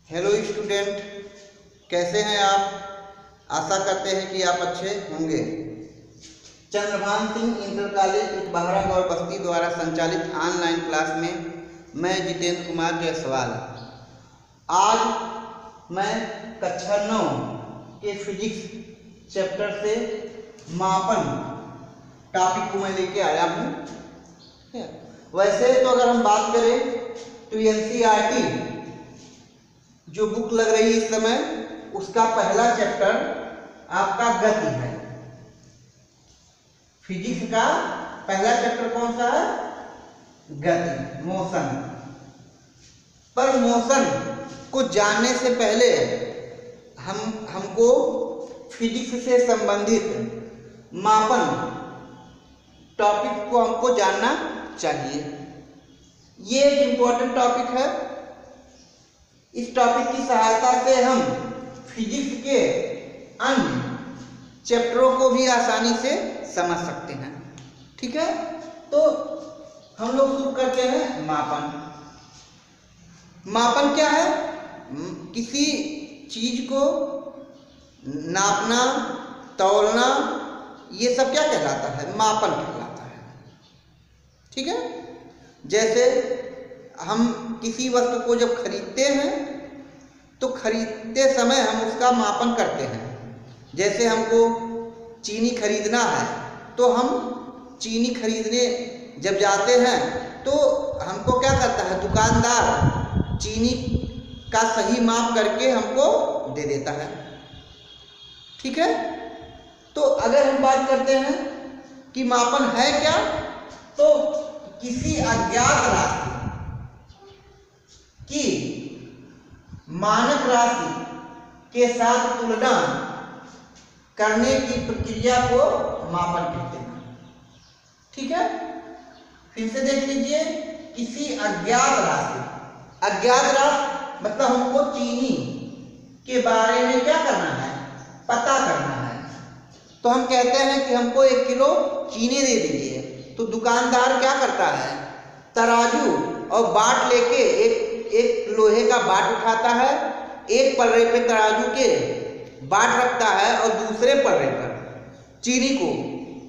Hello student, कैसे हैं आप। आशा करते हैं कि आप अच्छे होंगे। चंद्रभान सिंह इंटर कॉलेज बाहरा गौर बस्ती द्वारा संचालित ऑनलाइन क्लास में मैं जितेंद्र कुमार जायसवाल आज मैं कक्षा 9 के फिजिक्स चैप्टर से मापन टॉपिक को मैं लेके आया हूँ। वैसे तो अगर हम बात करें तो एनसीईआरटी जो बुक लग रही है इस समय, उसका पहला चैप्टर आपका गति है। फिजिक्स का पहला चैप्टर कौन सा है? गति, मोशन। पर मोशन को जानने से पहले हमको फिजिक्स से संबंधित मापन टॉपिक को हमको जानना चाहिए। ये एक इम्पोर्टेंट टॉपिक है। इस टॉपिक की सहायता से हम फिजिक्स के अन्य चैप्टरों को भी आसानी से समझ सकते हैं। ठीक है, तो हम लोग शुरू करते हैं मापन। मापन क्या है? किसी चीज को नापना, तौलना, ये सब क्या कहलाता है? मापन कहलाता है। ठीक है, जैसे हम किसी वस्तु को जब खरीदते हैं तो खरीदते समय हम उसका मापन करते हैं। जैसे हमको चीनी खरीदना है तो हम चीनी खरीदने जब जाते हैं तो हमको क्या करता है? दुकानदार चीनी का सही माप करके हमको दे देता है। ठीक है, तो अगर हम बात करते हैं कि मापन है क्या, तो किसी अज्ञात राशि की मानक राशि के साथ तुलना करने की प्रक्रिया को मापन कहते हैं। ठीक है, फिर से देख लीजिए, किसी अज्ञात राशि, अज्ञात राशि मतलब हमको चीनी के बारे में क्या करना है? पता करना है। तो हम कहते हैं कि हमको 1 किलो चीनी दे दीजिए। तो दुकानदार क्या करता है? तराजू और बाट लेके एक लोहे का बाट उठाता है, एक पलड़े पे तराजू के बाट रखता है और दूसरे पलड़े पर चीनी को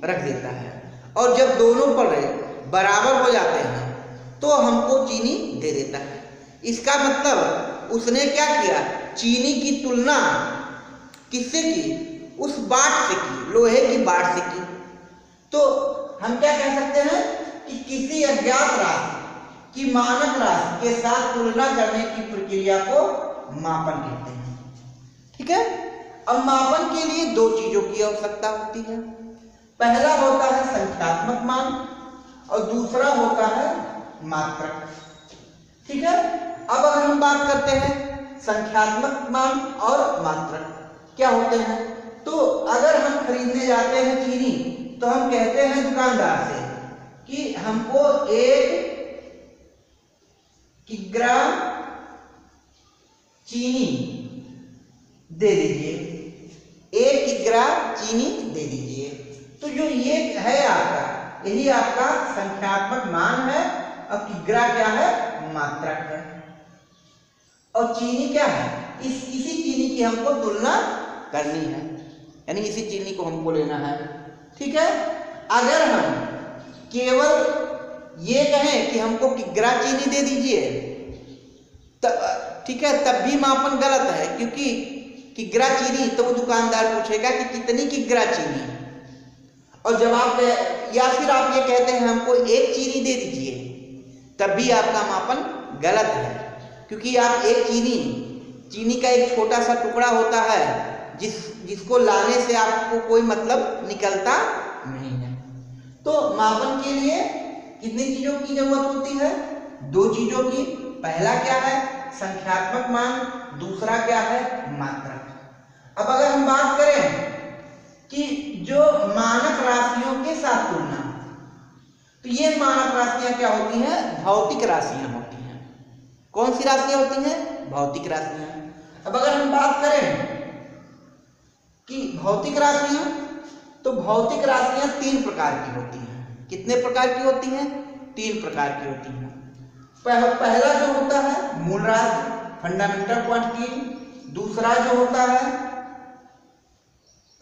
रख देता है। और जब दोनों पलड़े बराबर हो जाते हैं तो हमको चीनी दे देता है। इसका मतलब उसने क्या किया? चीनी की तुलना किससे की? उस बाट से की, लोहे की बाट से की। तो हम क्या कह सकते हैं कि किसी अज्ञात राशि की मानक राशि के साथ तुलना करने की प्रक्रिया को मापन कहते हैं। ठीक है, अब मापन के लिए 2 चीजों की आवश्यकता होती है। पहला होता है संख्यात्मक मान और दूसरा होता है मात्रक। ठीक है, अब अगर हम बात करते हैं संख्यात्मक मान और मात्रक क्या होते हैं, तो अगर हम खरीदने जाते हैं चीनी तो हम कहते हैं दुकानदार से कि हमको 1 किग्रा चीनी दे दीजिए, 1 किग्रा चीनी दे दीजिए। तो जो ये है आपका, यही आपका संख्यात्मक मान है और किग्रा क्या है? मात्रक है। और चीनी क्या है? इसी चीनी की हमको तुलना करनी है, यानी इसी चीनी को हमको लेना है। ठीक है, अगर हम केवल ये कहें कि हमको किग्रा चीनी दे दीजिए, ठीक है, तब भी मापन गलत है, क्योंकि किग्रा चीनी तो वो दुकानदार पूछेगा कि कितनी किग्रा चीनी। और जब आप या फिर आप ये कहते हैं हमको 1 चीनी दे दीजिए, तब भी आपका मापन गलत है, क्योंकि आप 1 चीनी का एक छोटा सा टुकड़ा होता है जिसको लाने से आपको कोई मतलब निकलता नहीं है। तो मापन के लिए कितनी चीजों की जरूरत होती है? 2 चीजों की। पहला क्या है? संख्यात्मक मान, दूसरा क्या है? मात्रक। अब अगर हम बात करें कि जो मानक राशियों के साथ तुलना, तो ये मानक राशियां क्या होती हैं? भौतिक राशियां होती हैं। कौन सी राशियां होती हैं? भौतिक राशियां। अब अगर हम बात करें कि भौतिक राशियां, तो भौतिक राशियां 3 प्रकार की होती हैं। कितने प्रकार की होती हैं? 3 प्रकार की होती हैं। पहला जो होता है मूल राशि, फंडामेंटल क्वांटिटी, दूसरा जो होता है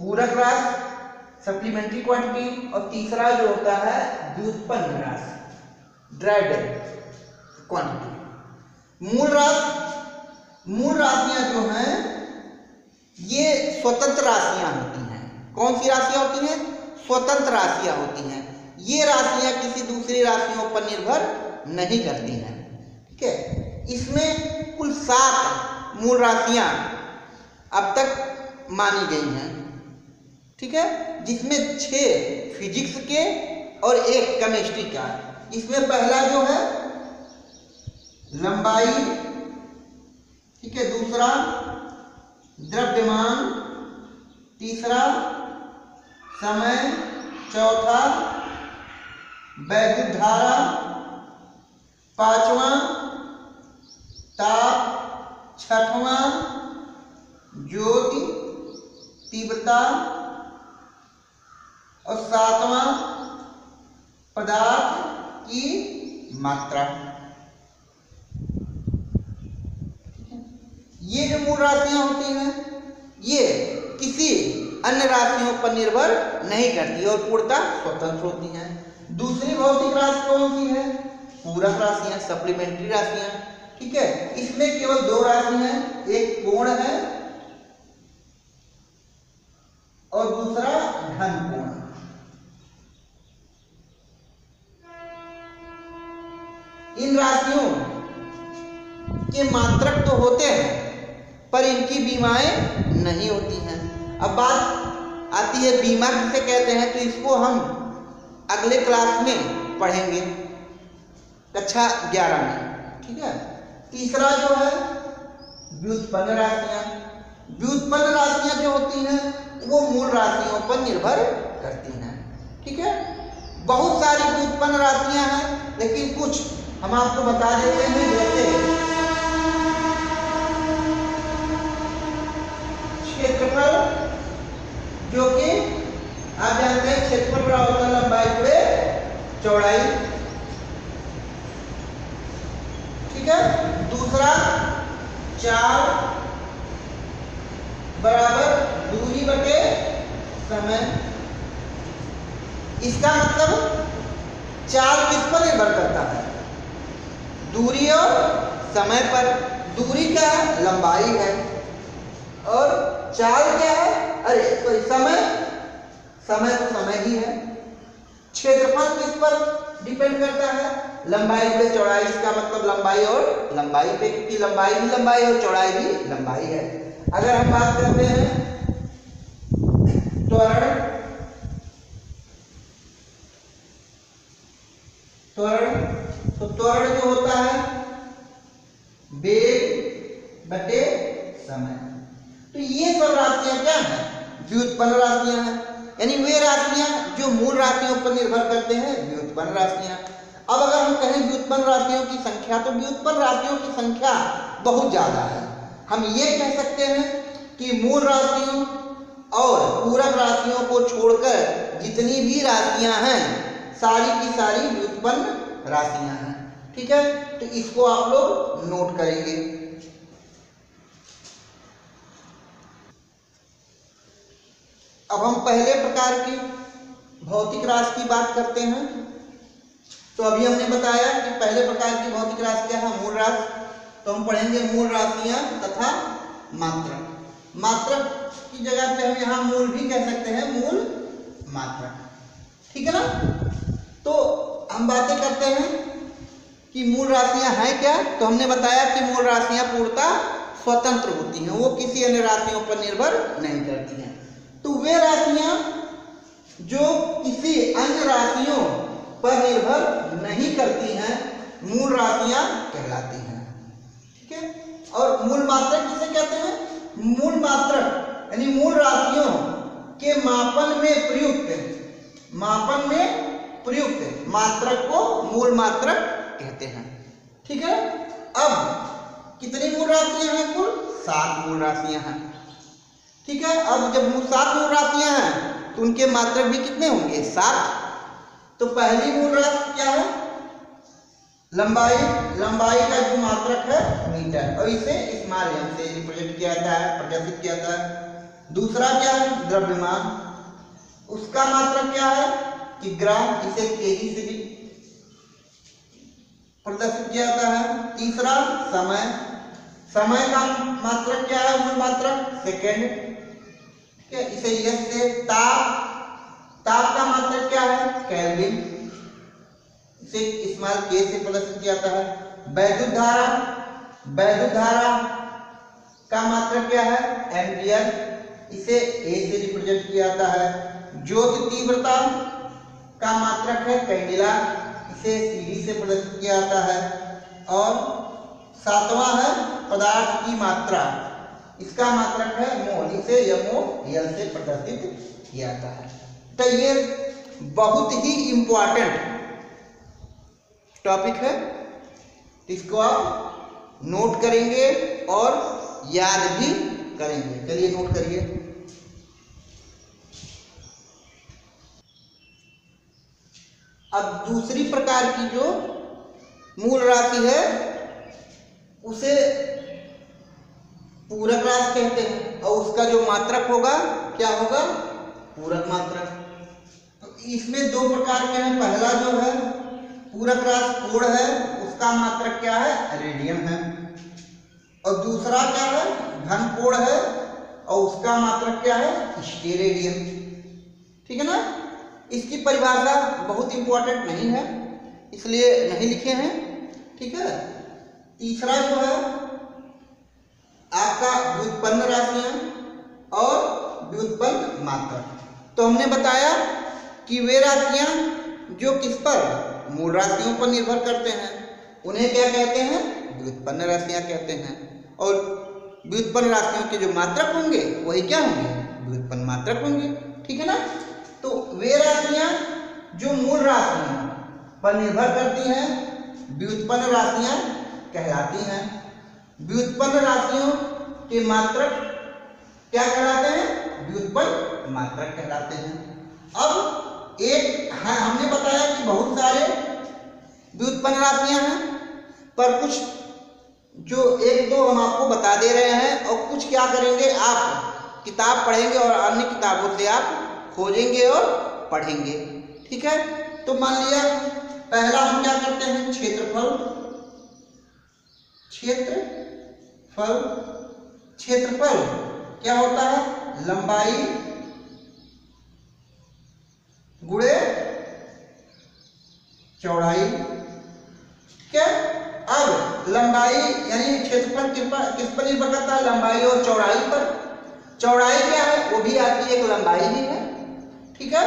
पूरक राशि सप्लीमेंट्री क्वांटिटी, और तीसरा जो होता है व्युत्पन्न राशि ड्राइड क्वांटिटी। मूल राशियां जो हैं ये स्वतंत्र राशियां होती हैं। कौन सी राशियां होती हैं? स्वतंत्र राशियां होती हैं। ये राशियां किसी दूसरी राशियों पर निर्भर नहीं करती हैं। ठीक है, इसमें कुल 7 मूल राशियां अब तक मानी गई हैं। ठीक है, जिसमें 6 फिजिक्स के और 1 केमिस्ट्री का। इसमें पहला जो है लंबाई, ठीक है, दूसरा द्रव्यमान, तीसरा समय, चौथा वैद्युत धारा, पांचवा ताप, छठवां ज्योति तीव्रता और सातवां पदार्थ की मात्रा। ये जो मूल राशियां होती हैं ये किसी अन्य राशियों पर निर्भर नहीं करती और पूर्णतः स्वतंत्र होती हैं। दूसरी भौतिक राशि कौन सी है? पूरक राशियां, सप्लीमेंट्री राशियां। ठीक है, इसमें केवल 2 राशि हैं, एक कोण है और दूसरा धन कोण। इन राशियों के मात्रक तो होते हैं पर इनकी बीमाएं नहीं होती हैं। अब बात आती है बीमा किसे कहते हैं, तो इसको हम अगले क्लास में पढ़ेंगे, कक्षा 11 में। ठीक है, तीसरा जो है व्युत्पन्न राशियां। व्युत्पन्न राशियां जो होती हैं वो मूल राशियों पर निर्भर करती हैं। ठीक है, बहुत सारी व्युत्पन्न राशियां हैं, लेकिन कुछ हम आपको बता देते हैं। जैसे क्षेत्रफल, जो कि आप जानते हैं क्षेत्रफल बराबर होता है लंबाई पे चौड़ाई। ठीक है, दूसरा चाल बराबर दूरी बटे समय। इसका मतलब चाल किस पर निर्भर करता है? दूरी और समय पर। दूरी क्या है? लंबाई है। और चाल क्या है? अरे तो समय तो समय ही है। क्षेत्रफल किस पर डिपेंड करता है? लंबाई पे चौड़ाई। इसका मतलब लंबाई और लंबाई पे, क्योंकि लंबाई भी लंबाई और चौड़ाई भी लंबाई है। अगर हम बात करते हैं त्वरण, तो त्वरण जो होता है वेग बटे समय। तो ये सब राशियां क्या हैं? व्युत्पन्न राशियां हैं, यानी वे राशियां जो मूल राशियों पर निर्भर करते हैं, व्युत्पन्न राशियां। अब अगर हम कहें व्युत्पन्न राशियों की संख्या, तो व्युत्पन्न राशियों की संख्या बहुत ज्यादा है। हम ये कह सकते हैं कि मूल राशियों और पूरक राशियों को छोड़कर जितनी भी राशियां हैं सारी की सारी व्युत्पन्न राशियां हैं। ठीक है, तो इसको आप लोग नोट करेंगे। अब हम पहले प्रकार की भौतिक राशि की बात करते हैं। तो अभी हमने बताया कि पहले प्रकार की भौतिक राशि क्या है? मूल राशि। तो हम पढ़ेंगे मूल राशियां तथा मात्रक। मात्रक की जगह पे हम यहाँ मूल भी कह सकते हैं, मूल मात्रक। ठीक है ना? तो हम बातें करते हैं कि मूल राशियां हैं क्या। तो हमने बताया कि मूल राशियां पूर्णतः स्वतंत्र होती हैं, वो किसी अन्य राशियों पर निर्भर नहीं करती हैं। तो वे राशियां जो किसी अन्य राशियों पर निर्भर नहीं करती हैं मूल राशियां कहलाती हैं। ठीक है, और मूल मात्रक किसे कहते हैं? मूल मात्रक यानी मूल राशियों के मापन में प्रयुक्त मात्रक को मूल मात्रक कहते हैं। ठीक है, अब कितनी मूल राशियां हैं? कुल 7 मूल राशियां हैं। ठीक है, अब जब 7 मूल राशियां हैं तो उनके मात्रक भी कितने होंगे? 7। तो पहली मूल राशि क्या है? लंबाई का जो मात्रक है मीटर, और इसे स्मॉल एम से रिप्रेजेंट किया जाता है, प्रदर्शित किया जाता है। दूसरा क्या है, द्रव्यमान, उसका मात्रक क्या है कि ग्राम, इसे केजी से भी प्रदर्शित किया जाता है। तीसरा समय का मात्रक क्या है, मूल मात्रक सेकेंड, ठीक है, इसे यस से। ताप का मात्रक क्या है, केल्विन, इसे स्मॉल के से प्रदर्शित किया जाता है। वैद्युत धारा का मात्रक क्या है, एम्पियर, इसे ए से रिप्रेजेंट किया जाता है। ज्योति तीव्रता का मात्रक है कैंडिला, इसे सीडी से प्रदर्शित किया जाता है। और सातवां है पदार्थ की मात्रा, इसका मात्रक है मोल, इसे MOL से प्रदर्शित किया जाता है। तो ये बहुत ही इंपॉर्टेंट टॉपिक है, इसको आप नोट करेंगे और याद भी करेंगे। चलिए नोट करिए। अब दूसरी प्रकार की जो मूल राशि है उसे पूरक राशि कहते हैं, और उसका जो मात्रक होगा क्या होगा, पूरक मात्रक। तो इसमें दो प्रकार के हैं। पहला जो है पूरक राशि कोण है, उसका मात्रक क्या है, रेडियन है। और दूसरा क्या है, घन कोण है, और उसका मात्रक क्या है, स्टेरेडियन। ठीक है ना। इसकी परिभाषा बहुत इंपॉर्टेंट नहीं है, इसलिए नहीं लिखे हैं। ठीक है। तीसरा जो है आपका व्युत्पन्न राशियां और व्युत्पन्न मात्रक। तो हमने बताया कि वे राशियां जो किस पर, मूल राशियों पर निर्भर करते हैं, उन्हें क्या कहते हैं, व्युत्पन्न राशियां कहते हैं। और व्युत्पन्न राशियों के जो मात्रक होंगे वही क्या होंगे, व्युत्पन्न मात्रक होंगे। ठीक है ना। तो वे राशियां जो मूल राशियों पर निर्भर करती हैं व्युत्पन्न राशियां कहलाती हैं। व्युत्पन्न राशियों के मात्रक क्या कहलाते हैं, व्युत्पन्न मात्रक कहलाते हैं। अब एक हमने बताया कि बहुत सारे व्युत्पन्न राशियां हैं, पर कुछ जो एक दो हम आपको बता दे रहे हैं, और कुछ क्या करेंगे, आप किताब पढ़ेंगे और अन्य किताबों से आप खोजेंगे और पढ़ेंगे। ठीक है। तो मान लिया पहला हम क्या करते हैं, क्षेत्रफल क्या होता है, लंबाई गुणे चौड़ाई। ठीक है। अब लंबाई यानी क्षेत्रफल किस पर निर्भर करता है, लंबाई और चौड़ाई पर। चौड़ाई क्या है, वो भी आपकी एक लंबाई ही है। ठीक है।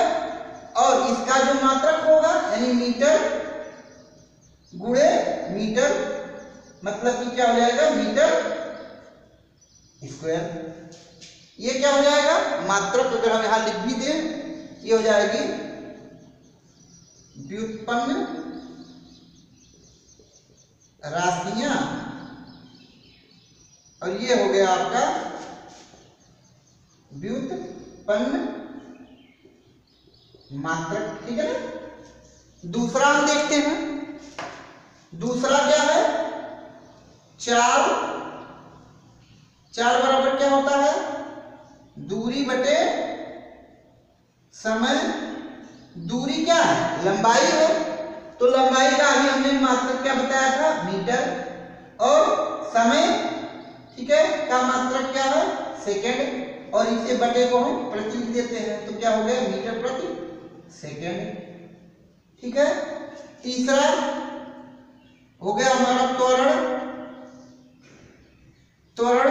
और इसका जो मात्रक होगा यानी मीटर गुणे मीटर, मतलब कि क्या हो जाएगा, मीटर स्क्वायर। ये क्या हो जाएगा, मात्रक अगर हम यहां लिख भी दें, ये हो जाएगी व्युत्पन्न राशियां, और ये हो गया आपका व्युत्पन्न मात्रक। ठीक है ना। दूसरा हम देखते हैं, दूसरा क्या है, चार बराबर क्या होता है, दूरी बटे समय। दूरी क्या है, लंबाई है, तो लंबाई का अभी हमने मात्रक क्या बताया था, मीटर। और समय, ठीक है, का मात्रक क्या है, सेकेंड, और इसे बटे को हम प्रति लिख देते हैं, तो क्या हो गया, मीटर प्रति सेकेंड। ठीक है। तीसरा हो गया हमारा त्वरण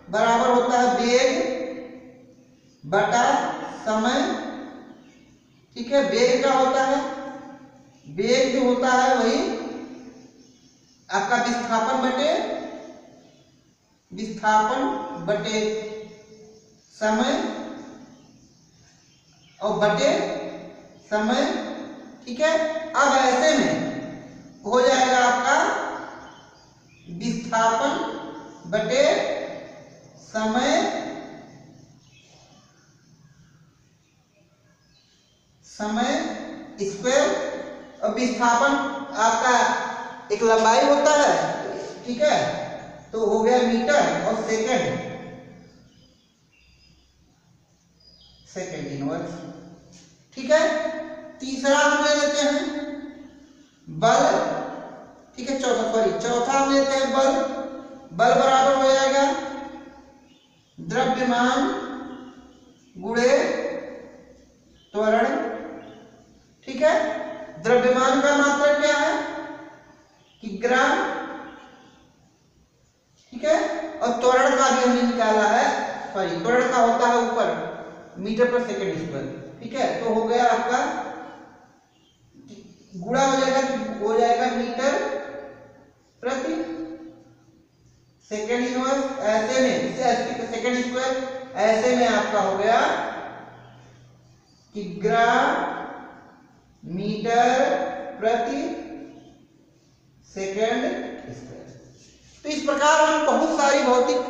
बराबर होता है वेग बटा समय। ठीक है। वेग क्या होता है, वेग जो होता है वही आपका विस्थापन बटे समय, और बटे समय। ठीक है। अब ऐसे में हो जाएगा आपका विस्थापन बटे समय स्क्वायर। और विस्थापन आपका एक लंबाई होता है, ठीक है, तो हो गया मीटर और सेकंड इनवर्स, ठीक है। तीसरा हम ले लेते हैं बल, ठीक है, चौथा हम लेते हैं बल बराबर हो जाएगा द्रव्यमान गुणे त्वरण, ठीक है। द्रव्यमान का मात्रक क्या है कि ग्राम, ठीक है, और त्वरण का भी हमने निकाला है, सॉरी त्वरण का होता है ऊपर मीटर पर सेकंड स्क्वायर, ठीक है। तो हो गया आपका गुणा हो जाएगा मीटर प्रति सेकंड इनवर्स, ऐसे में सेकंड स्क्वायर, ऐसे में आपका हो गया कि ग्राम मीटर प्रति सेकंड स्क्वायर। तो इस प्रकार हम बहुत सारी भौतिक,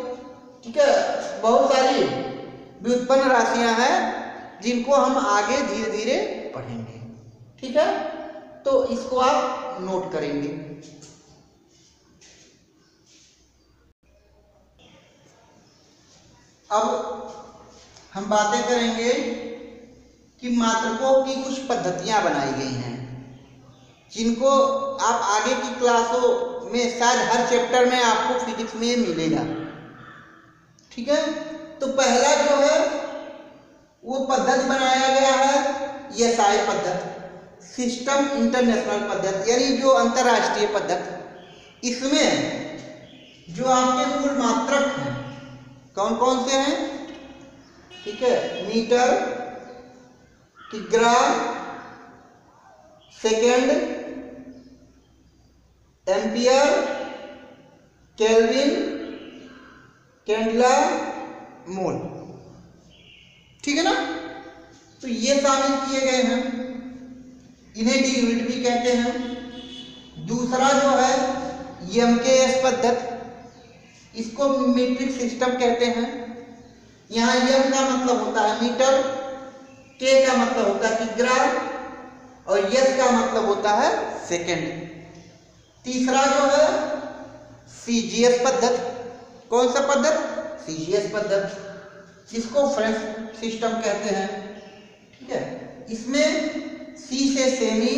ठीक है, बहुत सारी व्युत्पन्न राशियां हैं जिनको हम आगे धीरे धीरे पढ़ेंगे, ठीक है। तो इसको आप नोट करेंगे। अब हम बातें करेंगे कि मात्रकों की कुछ पद्धतियां बनाई गई हैं जिनको आप आगे की क्लासों में शायद हर चैप्टर में आपको फिजिक्स में मिलेगा, ठीक है। तो पहला जो है वो पद्धति बनाया गया है एसआई पद्धति, सिस्टम इंटरनेशनल पद्धति, यानी जो अंतरराष्ट्रीय पद्धति। इसमें जो आपके मूल मात्रक हैं कौन कौन से हैं, ठीक है, मीटर, ग्राम, सेकेंड, एम्पियर, केल्विन, कैंडला, मोल, ठीक है ना। तो ये शामिल किए गए हैं, इन्हें डी यूनिट भी कहते हैं। दूसरा जो है एमकेएस पद्धति, इसको मीट्रिक सिस्टम कहते हैं। यहाँ एम का मतलब होता है मीटर, के का मतलब होता है किग्राम और एस का मतलब होता है सेकेंड। तीसरा जो है सीजीएस पद्धति, कौन सा पद्धति, सीजीएस पद्धति, जिसको फ्रेंच सिस्टम कहते हैं, ठीक है। इसमें सी से सेमी,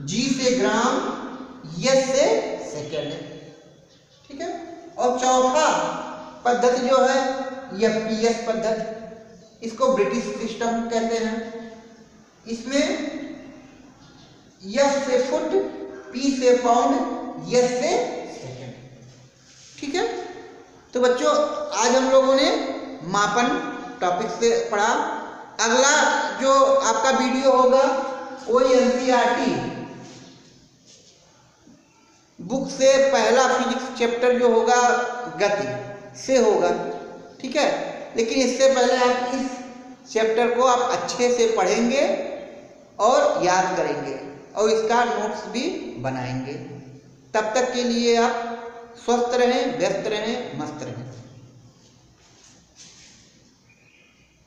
जी से ग्राम, एस से सेकेंड, ठीक है। और चौथा पद्धति जो है एफपीएस पद्धति, इसको ब्रिटिश सिस्टम कहते हैं। इसमें एफ से फुट, पी से पाउंड, एस से सेकेंड, ठीक है। तो बच्चों आज हम लोगों ने मापन टॉपिक से पढ़ा। अगला जो आपका वीडियो होगा वो एनसीईआरटी बुक से पहला फिजिक्स चैप्टर जो होगा गति से होगा, ठीक है। लेकिन इससे पहले आप इस चैप्टर को आप अच्छे से पढ़ेंगे और याद करेंगे और इसका नोट्स भी बनाएंगे। तब तक के लिए आप स्वस्थ रहें, व्यस्त रहें, मस्त रहें।